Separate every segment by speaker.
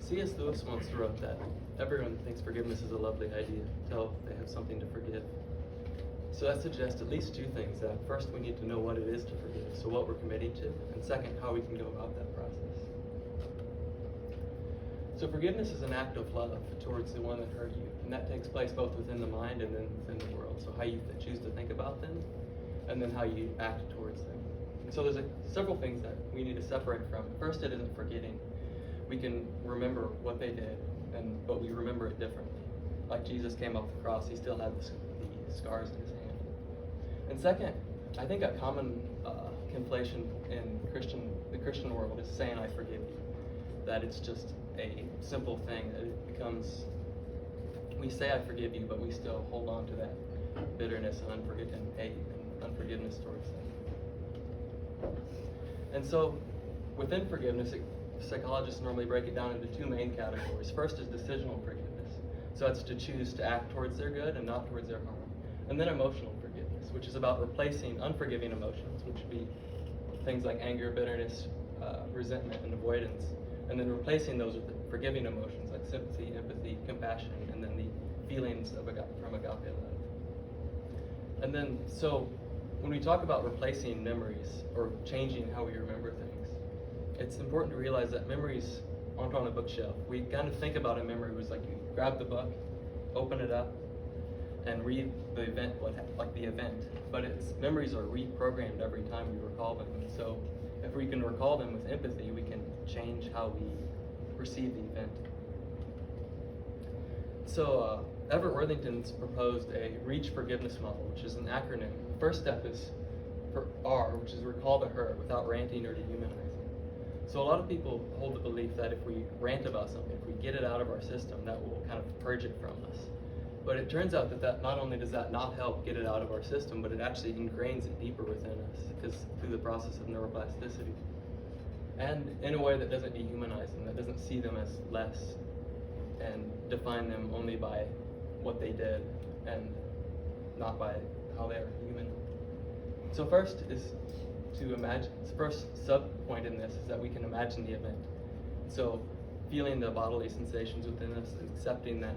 Speaker 1: C.S. Lewis once wrote that everyone thinks forgiveness is a lovely idea until they have something to forgive. So that suggests at least two things. That first, we need to know what it is to forgive, so what we're committing to, and second, how we can go about that process. So forgiveness is an act of love towards the one that hurt you, and that takes place both within the mind and then within the world. So how you choose to think about them, and then how you act towards them. And so there's several things that we need to separate from. First, it isn't forgetting. We can remember what they did, but we remember it differently. Like Jesus came off the cross, he still had the scars in his hand. And second, I think a common conflation in the Christian world is saying I forgive you. That it's just a simple thing, that it becomes, we say I forgive you, but we still hold on to that bitterness and hate and unforgiveness towards them. And so within forgiveness, psychologists normally break it down into two main categories. First is decisional forgiveness. So that's to choose to act towards their good and not towards their harm. And then emotional forgiveness, which is about replacing unforgiving emotions, which would be things like anger, bitterness, resentment, and avoidance, and then replacing those with forgiving emotions like sympathy, empathy, compassion, and then the feelings from agape love. And then, so when we talk about replacing memories or changing how we remember things, it's important to realize that memories aren't on a bookshelf. We kind of think about a memory as like you grab the book, open it up, and read the event, like the event. But memories are reprogrammed every time we recall them. And so if we can recall them with empathy, we can change how we perceive the event. So Everett Worthington's proposed a REACH forgiveness model, which is an acronym. The first step is for R, which is recall the hurt without ranting or dehumanizing. So a lot of people hold the belief that if we rant about something, if we get it out of our system, that will kind of purge it from us. But it turns out that not only does that not help get it out of our system, but it actually ingrains it deeper within us, because through the process of neuroplasticity. And in a way that doesn't dehumanize them, that doesn't see them as less and define them only by what they did and not by how they are human. So first is to imagine, the first sub point in this is that we can imagine the event. So feeling the bodily sensations within us, accepting that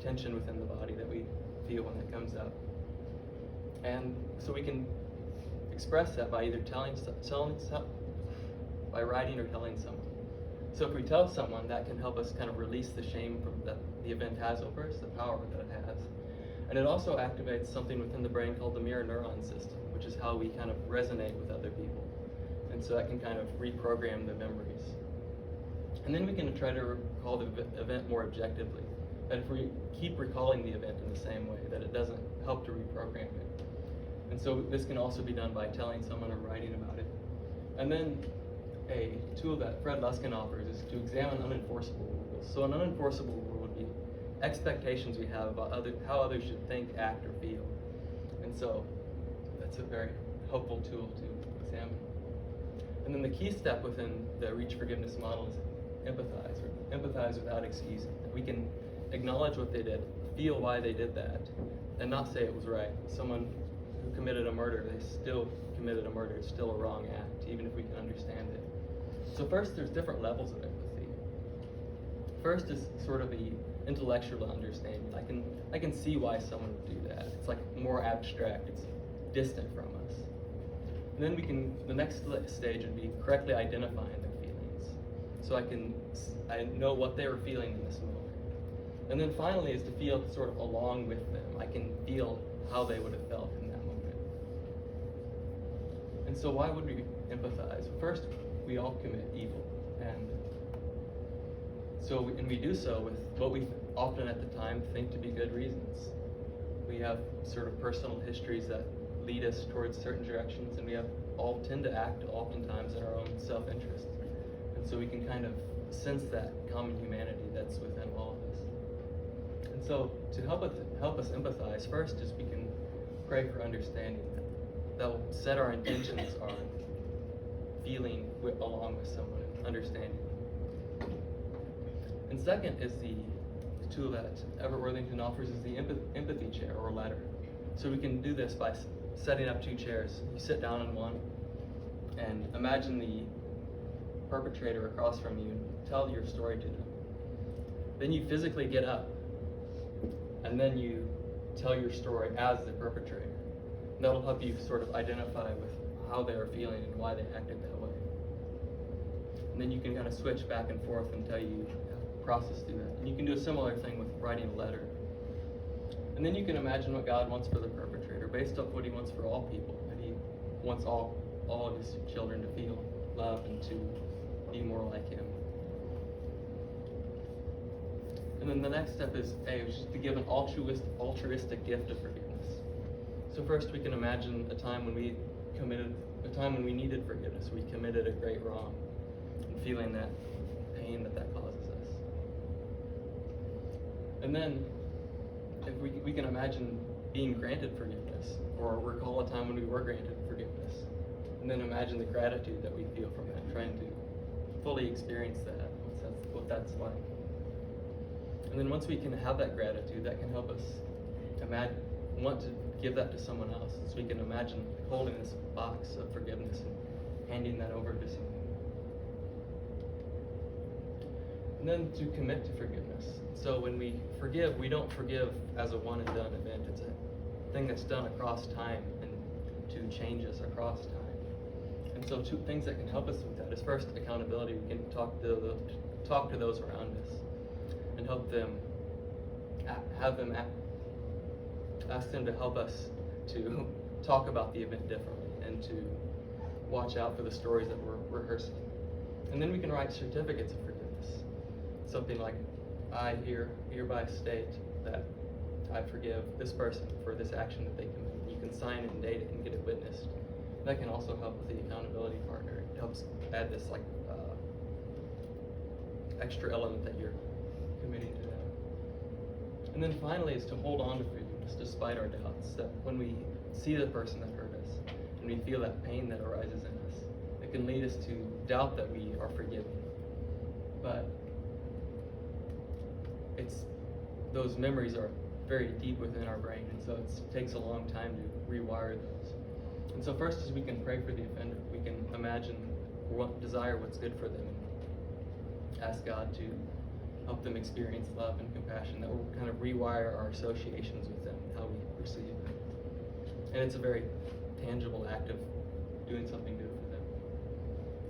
Speaker 1: tension within the body that we feel when it comes up. And so we can express that by either by writing or telling someone. So if we tell someone, that can help us kind of release the shame that the event has over us, the power that it has. And it also activates something within the brain called the mirror neuron system, which is how we kind of resonate with other people. And so that can kind of reprogram the memories. And then we can try to recall the event more objectively. That if we keep recalling the event in the same way, that it doesn't help to reprogram it. And so this can also be done by telling someone or writing about it. And then a tool that Fred Luskin offers is to examine unenforceable rules. So an unenforceable rule would be expectations we have about how others should think, act, or feel. And so that's a very helpful tool to examine. And then the key step within the REACH forgiveness model is empathize, or empathize without excusing. We can acknowledge what they did, feel why they did that, and not say it was right. Someone who committed a murder, they still committed a murder. It's still a wrong act, even if we can understand it. So first, there's different levels of empathy. First is sort of the intellectual understanding. I can see why someone would do that. It's like more abstract. It's distant from us. And then the next stage would be correctly identifying their feelings. So I know what they were feeling in this moment. And then finally is to feel sort of along with them. I can feel how they would have felt in that moment. And so why would we empathize? First, we all commit evil. And we do so with what we often at the time think to be good reasons. We have sort of personal histories that lead us towards certain directions, and we all tend to act oftentimes in our own self-interest. And so we can kind of sense that common humanity that's within all of us. And so to help us empathize, first is we can pray for understanding. That will set our intentions on feeling along with someone and understanding. And second is the tool that Everett Worthington offers is the empathy chair or ladder. So we can do this by setting up two chairs. You sit down in one and imagine perpetrator across from you and tell your story to them. Then you physically get up, and then you tell your story as the perpetrator. And that'll help you sort of identify with how they are feeling and why they acted that way. And then you can kind of switch back and forth until you process through that. And you can do a similar thing with writing a letter. And then you can imagine what God wants for the perpetrator based off what he wants for all people. And he wants all of his children to feel loved and to be more like him. And then the next step is just to give an altruistic gift of forgiveness. So first we can imagine a time when we needed forgiveness. We committed a great wrong and feeling that pain that causes us. And then if we can imagine being granted forgiveness, or recall a time when we were granted forgiveness. And then imagine the gratitude that we feel from that, trying to fully experience that, what that's like. And then once we can have that gratitude, that can help us want to give that to someone else. So we can imagine holding this box of forgiveness and handing that over to someone. And then to commit to forgiveness. So when we forgive, we don't forgive as a one and done event. It's a thing that's done across time and to change us across time. And so two things that can help us with that is first accountability. We can talk to those around us and help them, ask them to help us to talk about the event differently and to watch out for the stories that we're rehearsing. And then we can write certificates of forgiveness. Something like, I hereby state that I forgive this person for this action that they committed. You can sign it and date it and get it witnessed. That can also help with the accountability partner. It helps add this extra element that you're committing to that. And then finally is to hold on to forgiveness despite our doubts. That when we see the person that hurt us and we feel that pain that arises in us, it can lead us to doubt that we are forgiving. But those memories are very deep within our brain, and so it takes a long time to rewire those. And so first is we can pray for the offender. We can imagine desire what's good for them and ask God to help them experience love and compassion that will kind of rewire our associations with them and how we perceive them. And it's a very tangible act of doing something good for them.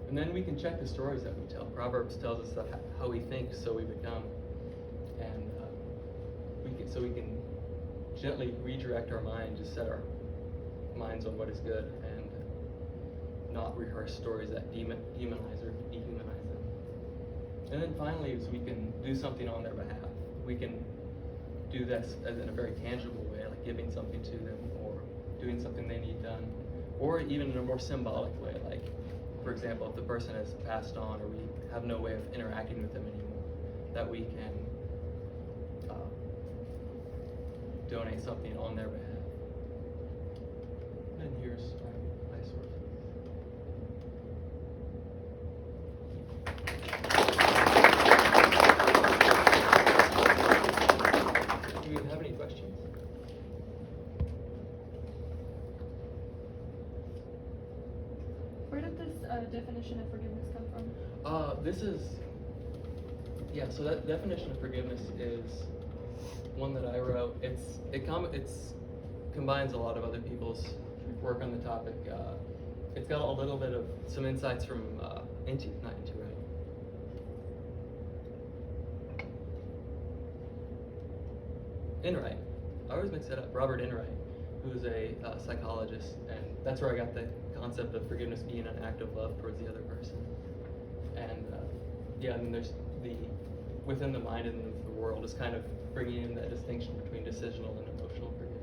Speaker 1: And then we can check the stories that we tell. Proverbs tells us that how we think, so we become. And we can gently redirect our mind, just set our minds on what is good and not rehearse stories that demonize or dehumanize them. And then finally is we can do something on their behalf. We can do this in a very tangible way, like giving something to them or doing something they need done, or even in a more symbolic way, like, for example, if the person has passed on or we have no way of interacting with them anymore, that we can donate something on their behalf. And here's my source. Do you have any questions?
Speaker 2: Where did this definition of forgiveness come from?
Speaker 1: So that definition of forgiveness is one that I wrote. It combines a lot of other people's work on the topic. It's got a little bit of some insights from Enright. I always mix it up. Robert Enright, who's a psychologist, and that's where I got the concept of forgiveness being an act of love towards the other person. And and then there's within the mind and the world is kind of bringing in that distinction between decisional and emotional forgiveness.